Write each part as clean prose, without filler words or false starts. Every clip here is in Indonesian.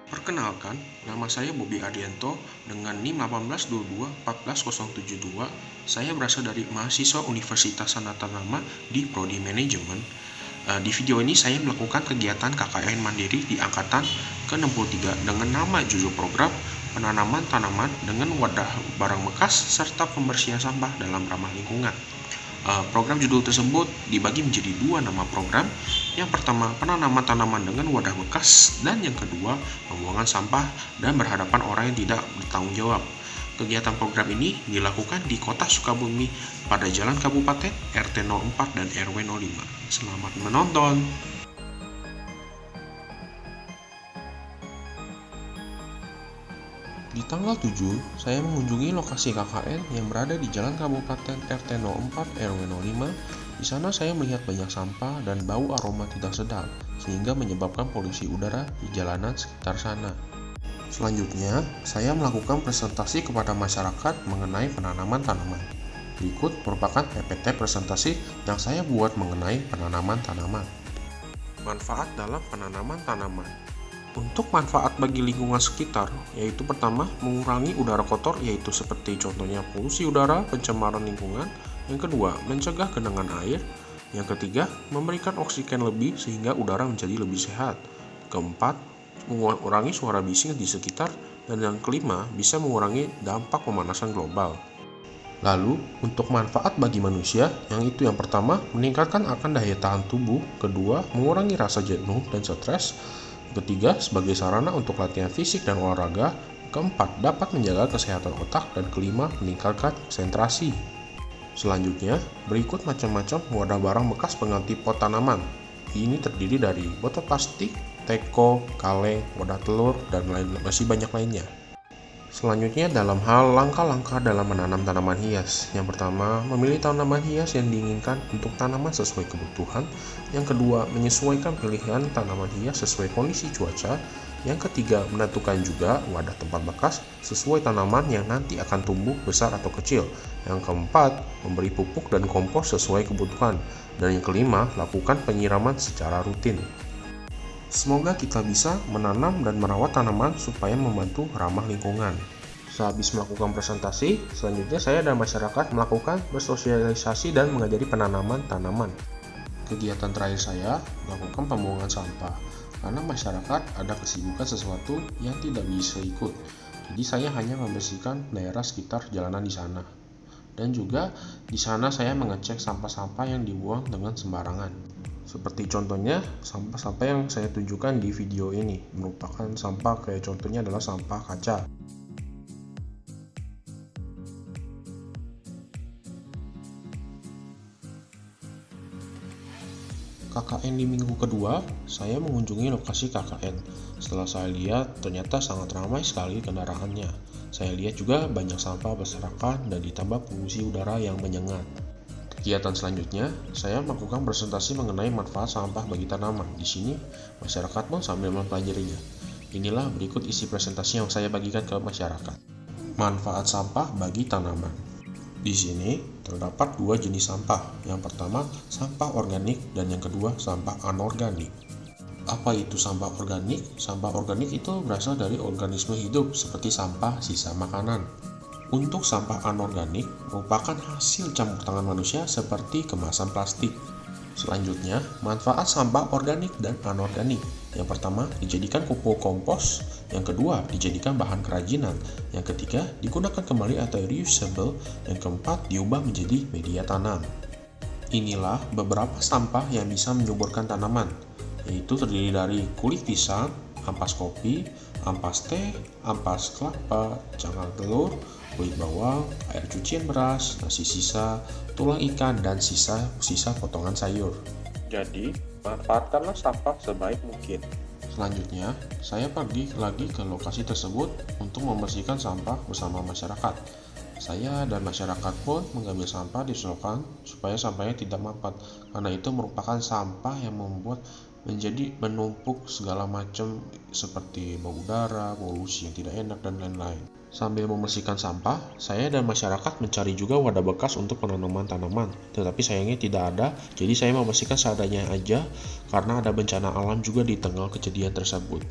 Perkenalkan, nama saya Bobi Arianto dengan NIM 182214072. Saya berasal dari mahasiswa Universitas Sanatanama di Prodi Manajemen. Di video ini saya melakukan kegiatan KKN Mandiri di angkatan ke-63 dengan nama judul program penanaman tanaman dengan wadah barang bekas serta pembersihan sampah dalam ramah lingkungan. Program judul tersebut dibagi menjadi dua nama program. Yang pertama, penanaman tanaman dengan wadah bekas, dan yang kedua, pembuangan sampah dan berhadapan orang yang tidak bertanggung jawab. Kegiatan program ini dilakukan di Kota Sukabumi pada Jalan Kabupaten RT 04 dan RW 05. Selamat menonton! Di tanggal 7, saya mengunjungi lokasi KKN yang berada di Jalan Kabupaten RT 04 RW 05. Di sana saya melihat banyak sampah dan bau aroma tidak sedap, sehingga menyebabkan polusi udara di jalanan sekitar sana. Selanjutnya, saya melakukan presentasi kepada masyarakat mengenai penanaman tanaman. Berikut merupakan PPT presentasi yang saya buat mengenai penanaman tanaman. Manfaat dalam penanaman tanaman. Untuk manfaat bagi lingkungan sekitar, yaitu pertama, mengurangi udara kotor, yaitu seperti contohnya polusi udara, pencemaran lingkungan. Yang kedua, mencegah genangan air. Yang ketiga, memberikan oksigen lebih sehingga udara menjadi lebih sehat. Keempat, mengurangi suara bising di sekitar. Dan yang kelima, bisa mengurangi dampak pemanasan global. Lalu, untuk manfaat bagi manusia, yang pertama, meningkatkan akan daya tahan tubuh. Kedua, mengurangi rasa jenuh dan stres. Ketiga, sebagai sarana untuk latihan fisik dan olahraga. Keempat, dapat menjaga kesehatan otak. Dan kelima, meningkatkan konsentrasi. Selanjutnya, berikut macam-macam wadah barang bekas pengganti pot tanaman. Ini terdiri dari botol plastik, teko, kaleng, wadah telur, dan masih banyak lainnya. Selanjutnya, dalam hal langkah-langkah dalam menanam tanaman hias. Yang pertama, memilih tanaman hias yang diinginkan untuk tanaman sesuai kebutuhan. Yang kedua, menyesuaikan pilihan tanaman hias sesuai kondisi cuaca. Yang ketiga, menentukan juga wadah tempat bekas sesuai tanaman yang nanti akan tumbuh besar atau kecil. Yang keempat, memberi pupuk dan kompos sesuai kebutuhan. Dan yang kelima, lakukan penyiraman secara rutin. Semoga kita bisa menanam dan merawat tanaman supaya membantu ramah lingkungan. Sehabis melakukan presentasi, selanjutnya saya dan masyarakat melakukan bersosialisasi dan mengajari penanaman tanaman. Kegiatan terakhir saya melakukan pembuangan sampah, karena masyarakat ada kesibukan sesuatu yang tidak bisa ikut. Jadi saya hanya membersihkan daerah sekitar jalanan di sana. Dan juga di sana saya mengecek sampah-sampah yang dibuang dengan sembarangan. Seperti contohnya, sampah-sampah yang saya tunjukkan di video ini merupakan sampah kayak contohnya adalah sampah kaca. KKN di minggu kedua, saya mengunjungi lokasi KKN. Setelah saya lihat, ternyata sangat ramai sekali kendaraannya. Saya lihat juga banyak sampah berserakan dan ditambah polusi udara yang menyengat. Kegiatan selanjutnya, saya melakukan presentasi mengenai manfaat sampah bagi tanaman. Di sini, masyarakat pun sambil mempelajarinya. Inilah berikut isi presentasi yang saya bagikan ke masyarakat. Manfaat sampah bagi tanaman. Di sini terdapat dua jenis sampah. Yang pertama, sampah organik, dan yang kedua, sampah anorganik. Apa itu sampah organik? Sampah organik itu berasal dari organisme hidup seperti sampah sisa makanan. Untuk sampah anorganik merupakan hasil campur tangan manusia seperti kemasan plastik. Selanjutnya, manfaat sampah organik dan anorganik. Yang pertama, dijadikan pupuk kompos. Yang kedua, dijadikan bahan kerajinan. Yang ketiga, digunakan kembali atau reusable. Yang keempat, diubah menjadi media tanam. Inilah beberapa sampah yang bisa menyuburkan tanaman, yaitu terdiri dari kulit pisang, ampas kopi, ampas teh, ampas kelapa, cangkang telur, kulit bawang, air cucian beras, nasi sisa, tulang ikan, dan sisa potongan sayur. Jadi, manfaatkanlah sampah sebaik mungkin. Selanjutnya, saya pergi lagi ke lokasi tersebut untuk membersihkan sampah bersama masyarakat. Saya dan masyarakat pun mengambil sampah di selokan supaya sampahnya tidak mampet, karena itu merupakan sampah yang membuat menjadi menumpuk segala macam seperti bau udara, polusi yang tidak enak, dan lain-lain. Sambil membersihkan sampah, saya dan masyarakat mencari juga wadah bekas untuk penanaman tanaman, tetapi sayangnya tidak ada, jadi saya membersihkan seadanya aja karena ada bencana alam juga di tengah kejadian tersebut.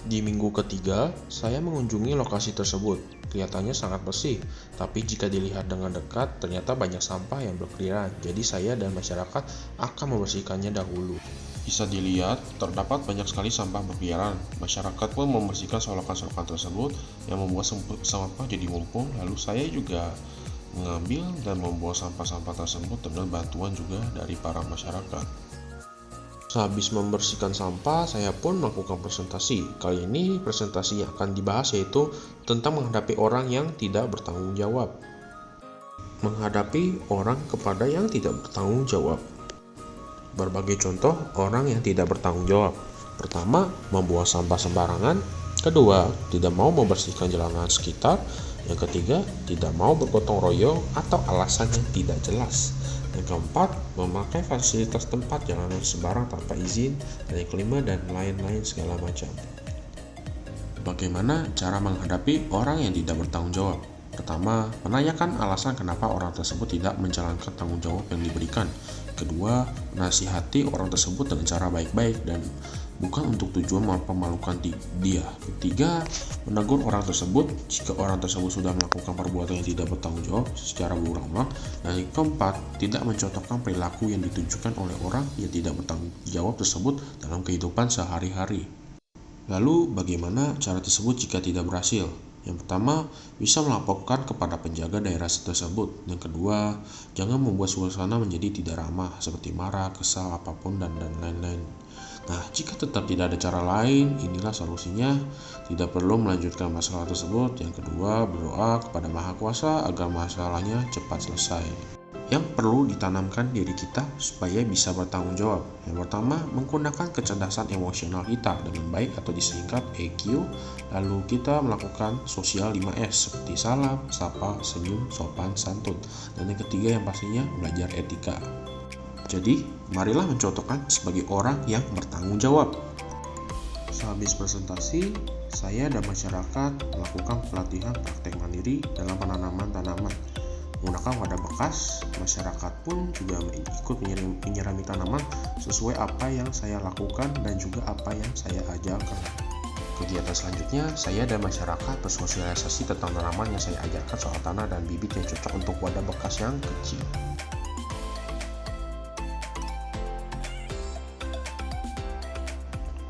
Di minggu ketiga, saya mengunjungi lokasi tersebut. Kelihatannya sangat bersih, tapi jika dilihat dengan dekat, ternyata banyak sampah yang berkeliaran. Jadi saya dan masyarakat akan membersihkannya dahulu. Bisa dilihat, terdapat banyak sekali sampah berkeliaran. Masyarakat pun membersihkan solokan-solokan tersebut yang membuat sampah jadi mumpung. Lalu saya juga mengambil dan membuang sampah-sampah tersebut dengan bantuan juga dari para masyarakat. Sehabis membersihkan sampah, saya pun melakukan presentasi. Kali ini presentasi yang akan dibahas yaitu tentang menghadapi orang yang tidak bertanggung jawab. Menghadapi orang kepada yang tidak bertanggung jawab. Berbagai contoh orang yang tidak bertanggung jawab. Pertama, membuang sampah sembarangan. Kedua, tidak mau membersihkan jalanan sekitar. Yang ketiga, tidak mau bergotong royong atau alasan yang tidak jelas. Yang keempat, memakai fasilitas tempat jalanan sembarang tanpa izin. Dan yang kelima, dan lain-lain segala macam. Bagaimana cara menghadapi orang yang tidak bertanggung jawab? Pertama, menanyakan alasan kenapa orang tersebut tidak menjalankan tanggung jawab yang diberikan. Kedua, menasihati orang tersebut dengan cara baik-baik dan bukan untuk tujuan mempermalukan dia. Ketiga, menegur orang tersebut jika orang tersebut sudah melakukan perbuatan yang tidak bertanggung jawab secara berulang-ulang. Dan yang keempat, tidak mencontohkan perilaku yang ditunjukkan oleh orang yang tidak bertanggung jawab tersebut dalam kehidupan sehari-hari. Lalu, bagaimana cara tersebut jika tidak berhasil? Yang pertama, bisa melaporkan kepada penjaga daerah tersebut. Yang kedua, jangan membuat suasana menjadi tidak ramah, seperti marah, kesal, apapun, dan lain-lain. Nah, jika tetap tidak ada cara lain, inilah solusinya. Tidak perlu melanjutkan masalah tersebut. Yang kedua, berdoa kepada Maha Kuasa agar masalahnya cepat selesai. Yang perlu ditanamkan diri kita supaya bisa bertanggung jawab. Yang pertama, menggunakan kecerdasan emosional kita dengan baik atau disingkat EQ. Lalu kita melakukan sosial 5S seperti salam, sapa, senyum, sopan, santun. Dan yang ketiga yang pastinya belajar etika. Jadi, marilah mencontohkan sebagai orang yang bertanggung jawab. Sehabis presentasi, saya dan masyarakat melakukan pelatihan praktek mandiri dalam penanaman tanaman. Menggunakan wadah bekas, masyarakat pun juga ikut menyirami tanaman sesuai apa yang saya lakukan dan juga apa yang saya ajarkan. Kegiatan selanjutnya, saya dan masyarakat bersosialisasi tentang tanaman yang saya ajarkan soal tanah dan bibit yang cocok untuk wadah bekas yang kecil.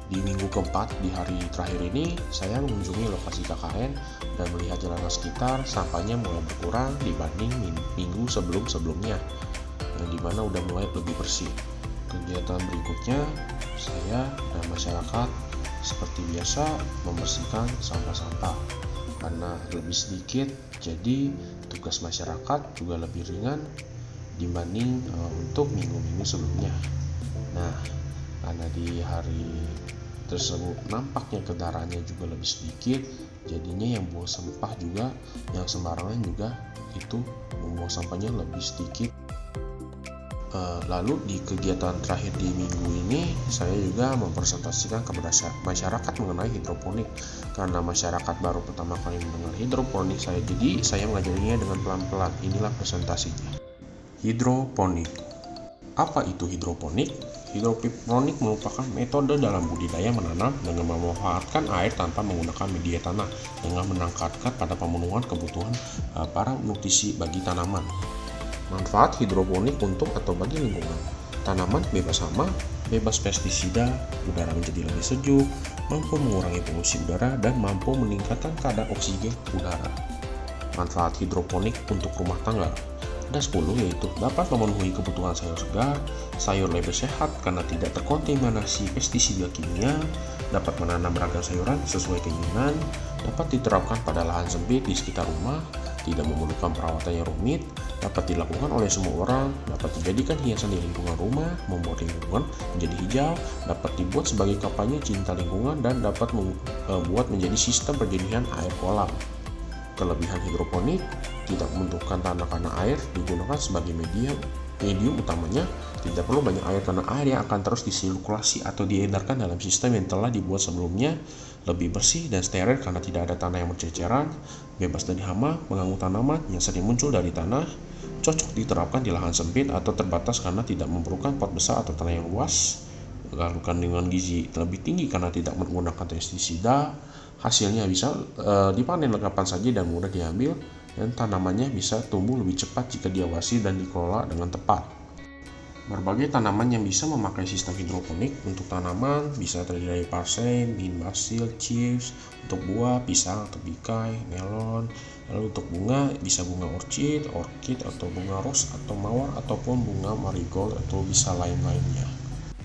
Di minggu keempat, di hari terakhir ini, saya mengunjungi lokasi KKN dan melihat jalanan sekitar sampahnya mulai berkurang dibanding minggu sebelum-sebelumnya, yang dimana udah mulai lebih bersih. Kegiatan berikutnya, saya dan masyarakat seperti biasa membersihkan sampah-sampah. Karena lebih sedikit, jadi tugas masyarakat juga lebih ringan dibanding untuk minggu-minggu sebelumnya. Nah, karena di hari tersebut nampaknya kendaraannya juga lebih sedikit, jadinya yang buang sampah juga yang sembarangan juga itu membuang sampahnya lebih sedikit. Lalu di kegiatan terakhir di minggu ini, saya juga mempresentasikan kepada masyarakat mengenai hidroponik. Karena masyarakat baru pertama kali mendengar hidroponik, jadi saya mengajarinya dengan pelan-pelan. Inilah presentasinya. Hidroponik. Apa itu hidroponik? Hidroponik merupakan metode dalam budidaya menanam dengan memanfaatkan air tanpa menggunakan media tanah dengan meningkatkan pada pemenuhan kebutuhan para nutrisi bagi tanaman. Manfaat hidroponik untuk atau bagi lingkungan. Tanaman bebas hama, bebas pestisida, udara menjadi lebih sejuk, mampu mengurangi polusi udara dan mampu meningkatkan kadar oksigen udara. Manfaat hidroponik untuk rumah tangga. Ada 10, yaitu dapat memenuhi kebutuhan sayur segar, sayur lebih sehat karena tidak terkontaminasi pestisida kimia, dapat menanam beragam sayuran sesuai keinginan, dapat diterapkan pada lahan sempit di sekitar rumah, tidak memerlukan perawatan yang rumit, dapat dilakukan oleh semua orang, dapat dijadikan hiasan di lingkungan rumah, membuat lingkungan menjadi hijau, dapat dibuat sebagai kampanye cinta lingkungan, dan dapat membuat menjadi sistem perjadian air kolam. Kelebihan hidroponik, tidak membutuhkan tanah karena air digunakan sebagai medium utamanya, tidak perlu banyak air karena air yang akan terus disirkulasi atau diedarkan dalam sistem yang telah dibuat sebelumnya, lebih bersih dan steril karena tidak ada tanah yang berceceran, bebas dari hama, mengganggu tanaman yang sering muncul dari tanah, cocok diterapkan di lahan sempit atau terbatas karena tidak memerlukan pot besar atau tanah yang luas, lalu kandungan gizi lebih tinggi karena tidak menggunakan pestisida. Hasilnya bisa dipanen kapan saja dan mudah diambil, dan tanamannya bisa tumbuh lebih cepat jika diawasi dan dikelola dengan tepat. Berbagai tanaman yang bisa memakai sistem hidroponik. Untuk tanaman bisa terdiri dari parsley, mint, basil, chives. Untuk buah, pisang, tebikai, melon. Lalu untuk bunga bisa bunga orchid atau bunga rose atau mawar ataupun bunga marigold atau bisa lain-lainnya.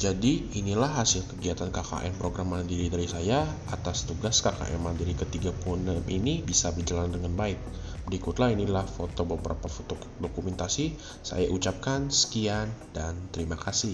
Jadi inilah hasil kegiatan KKN program mandiri dari saya. Atas tugas KKN mandiri ke-36 ini bisa berjalan dengan baik. Berikutlah inilah beberapa foto dokumentasi. Saya ucapkan sekian dan terima kasih.